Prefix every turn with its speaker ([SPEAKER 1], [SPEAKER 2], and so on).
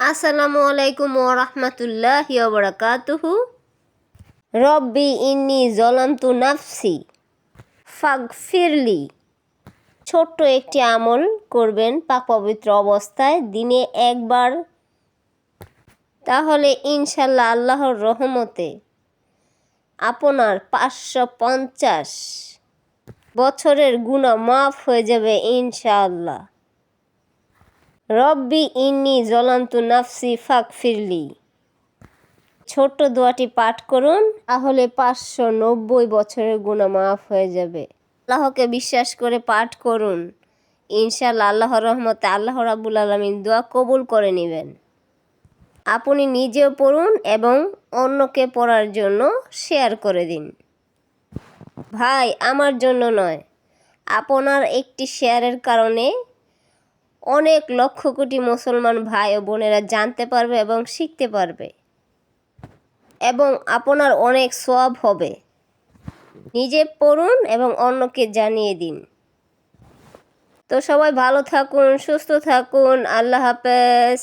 [SPEAKER 1] আসসালামু আলাইকুম ওয়া রাহমাতুল্লাহি ওয়া বারাকাতুহু। রব্বি ইন্নী যালামতু নাফসি ফাগফিরলি। ছোট্ট একটি আমল করবেন পাক পবিত্র অবস্থায় দিনে একবার, তাহলে ইনশাল্লাহ আল্লাহর রহমতে আপনার 550 বছরের গুনাহ মাফ হয়ে যাবে ইনশাআল্লাহ। রব্বি ইন্নী যালামতু নাফসি ফাগফিরলি। ছোট্ট দোয়াটি পাঠ করুন, তাহলে 590 বছরের গুনাহ মাফ হয়ে যাবে। আল্লাহকে বিশ্বাস করে পাঠ করুন, ইনশাআল্লাহ আল্লাহর রহমতে আল্লাহ রাব্বুল আলামিন দোয়া কবুল করে নেবেন। আপনি নিজেও পড়ুন এবং অন্যকে পড়ার জন্য শেয়ার করে দিন। ভাই, আমার জন্য নয়, আপনার একটি শেয়ারের কারণে অনেক লক্ষ কোটি মুসলমান ভাই ও বোনেরা জানতে পারবে এবং শিখতে পারবে এবং আপনার অনেক সওয়াব হবে। নিজে পড়ুন এবং অন্যকে জানিয়ে দিন। তো সবাই ভালো থাকুন, সুস্থ থাকুন। আল্লাহ হাফেজ।